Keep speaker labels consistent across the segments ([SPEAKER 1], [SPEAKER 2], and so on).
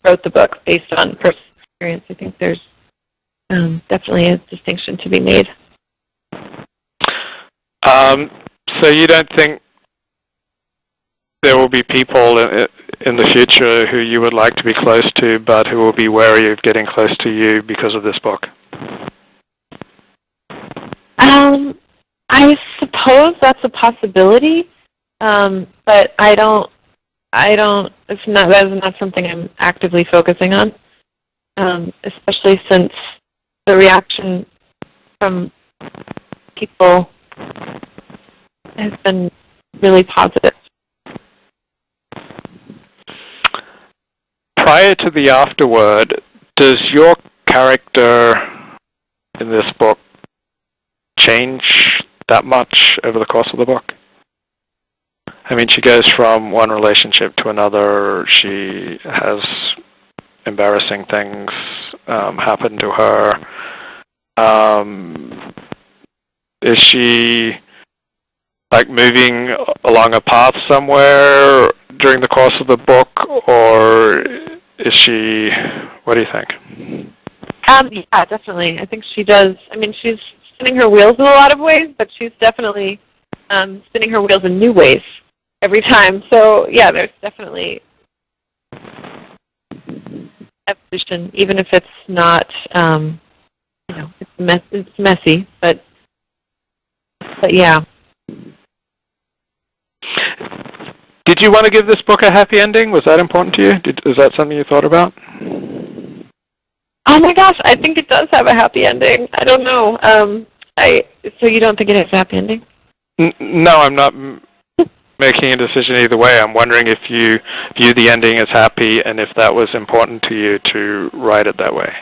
[SPEAKER 1] wrote the book based on personal experience. I think there's definitely a distinction to be made.
[SPEAKER 2] So you don't think there will be people in the future who you would like to be close to, but who will be wary of getting close to you because of this book?
[SPEAKER 1] I suppose that's a possibility, but I don't. That is not something I'm actively focusing on, especially since the reaction from people has been really positive.
[SPEAKER 2] Prior to the afterword, does your character in this book change that much over the course of the book? I mean, she goes from one relationship to another. She has embarrassing things happen to her. Is she like moving along a path somewhere during the course of the book, or is she, what do you think?
[SPEAKER 1] Yeah, definitely. I think she does. I mean, she's spinning her wheels in a lot of ways, but she's definitely spinning her wheels in new ways every time. So yeah, there's definitely evolution, even if it's not, it's messy, but yeah.
[SPEAKER 2] Did you want to give this book a happy ending? Was that important to you? Is that something you thought about?
[SPEAKER 1] Oh my gosh, I think it does have a happy ending. I don't know. So you don't think it has a happy ending?
[SPEAKER 2] No, I'm not making a decision either way. I'm wondering if you view the ending as happy and if that was important to you to write it that way.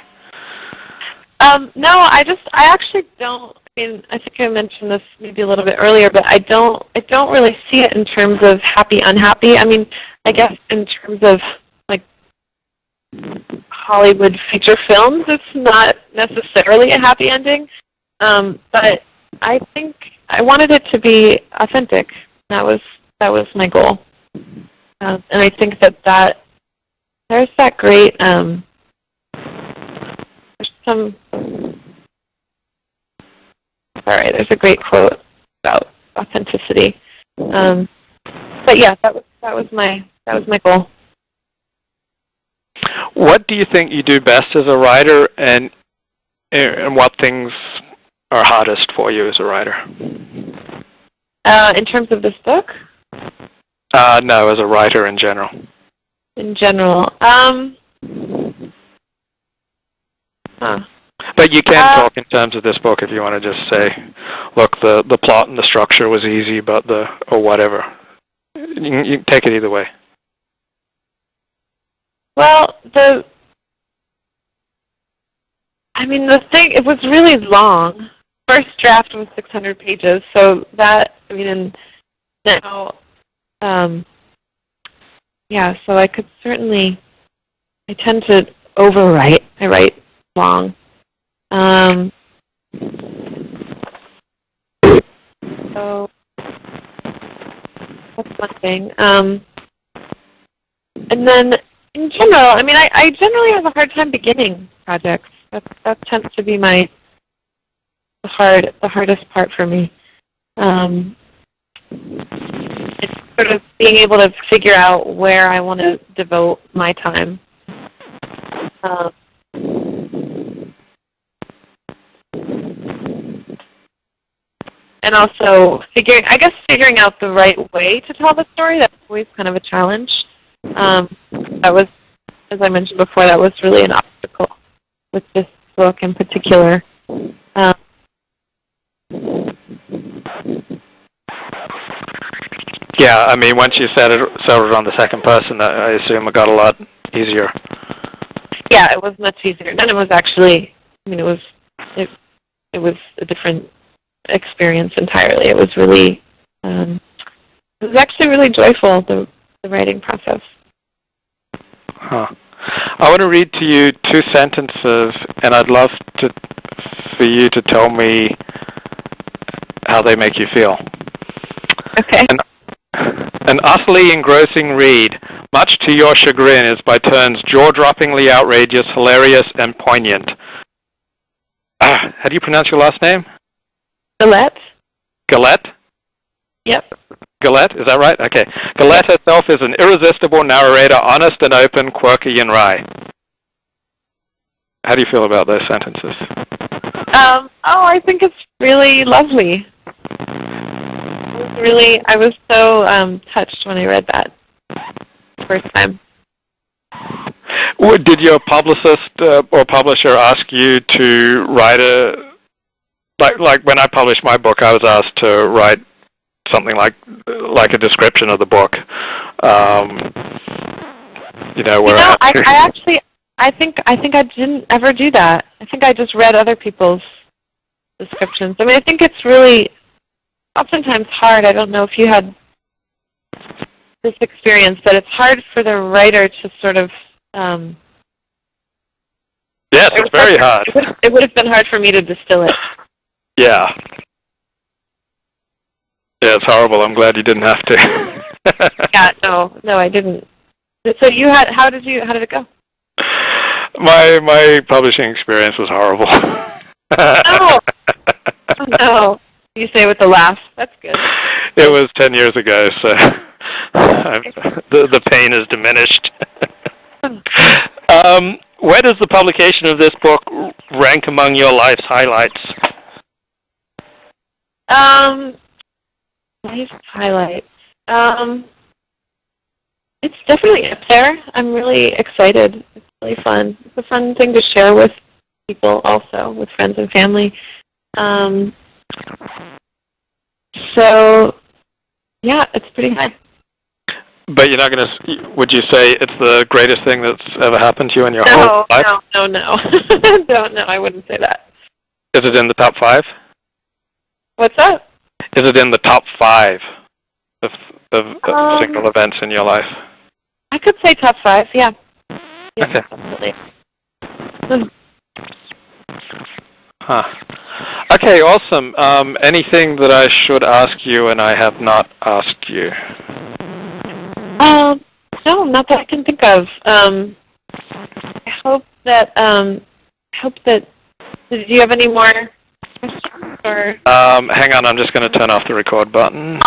[SPEAKER 1] No, I actually don't. I mean, I think I mentioned this maybe a little bit earlier, but I don't really see it in terms of happy, unhappy. I mean, I guess in terms of like Hollywood feature films, it's not necessarily a happy ending. But I think I wanted it to be authentic. That was my goal. And I think that there's that great there's a great quote about authenticity. But yeah, that was my goal.
[SPEAKER 2] What do you think you do best as a writer, and what things are hardest for you as a writer?
[SPEAKER 1] In terms of this book?
[SPEAKER 2] No, as a writer in general.
[SPEAKER 1] In general,
[SPEAKER 2] But you can talk in terms of this book if you want to just say, look, the plot and the structure was easy, but or whatever. You can take it either way.
[SPEAKER 1] Well, the thing, it was really long. First draft was 600 pages, so that, and now, so I could certainly, I tend to overwrite. I write long. So that's one thing. And then in general, I generally have a hard time beginning projects. That tends to be the hardest part for me. It's sort of being able to figure out where I want to devote my time. And also figuring out the right way to tell the story. That's always kind of a challenge. That was, as I mentioned before, that was really an obstacle with this book in particular.
[SPEAKER 2] Yeah, once you settled on the second person, I assume it got a lot easier.
[SPEAKER 1] Yeah, it was much easier. Then it was actually, it was a different experience entirely. It was really, it was actually really joyful, the writing process.
[SPEAKER 2] Huh. I want to read to you 2 sentences, and I'd love for you to tell me how they make you feel.
[SPEAKER 1] Okay.
[SPEAKER 2] An utterly engrossing read. much to your chagrin, is by turns jaw-droppingly outrageous, hilarious, and poignant. How do you pronounce your last name?
[SPEAKER 1] Guillette?
[SPEAKER 2] Guillette?
[SPEAKER 1] Yep.
[SPEAKER 2] Guillette, is that right? Okay. Guillette herself is an irresistible narrator, honest and open, quirky and wry. How do you feel about those sentences?
[SPEAKER 1] I think it's really lovely. I was so touched when I read that the first time.
[SPEAKER 2] Did your publicist or publisher ask you to write like when I published my book, I was asked to write something like a description of the book.
[SPEAKER 1] I think I didn't ever do that. I think I just read other people's descriptions. I mean, I think it's really oftentimes hard. I don't know if you had this experience, but it's hard for the writer to sort of.
[SPEAKER 2] Yes, it's very hard.
[SPEAKER 1] It would have been hard for me to distill it.
[SPEAKER 2] Yeah. Yeah, it's horrible. I'm glad you didn't have to.
[SPEAKER 1] Yeah, no, I didn't. So you had. How did it go?
[SPEAKER 2] My publishing experience was horrible.
[SPEAKER 1] Oh no. You say with a laugh. That's good.
[SPEAKER 2] It was 10 years ago, so the pain is diminished. Where does the publication of this book rank among your life's highlights?
[SPEAKER 1] Life's highlights. It's definitely up there. I'm really excited. It's really fun. It's a fun thing to share with people also, with friends and family. So, yeah, it's pretty high.
[SPEAKER 2] But you're not going to, would you say it's the greatest thing that's ever happened to you in your whole life?
[SPEAKER 1] No. No, I wouldn't say that.
[SPEAKER 2] Is it in the top 5?
[SPEAKER 1] What's that?
[SPEAKER 2] Is it in the top 5 of single events in your life?
[SPEAKER 1] I could say top 5, yeah.
[SPEAKER 2] Okay.
[SPEAKER 1] Definitely.
[SPEAKER 2] Huh. Okay, awesome. Anything that I should ask you and I have not asked you?
[SPEAKER 1] No, not that I can think of. I hope that. Do you have any more questions? Or?
[SPEAKER 2] Hang on, I'm just going to turn off the record button.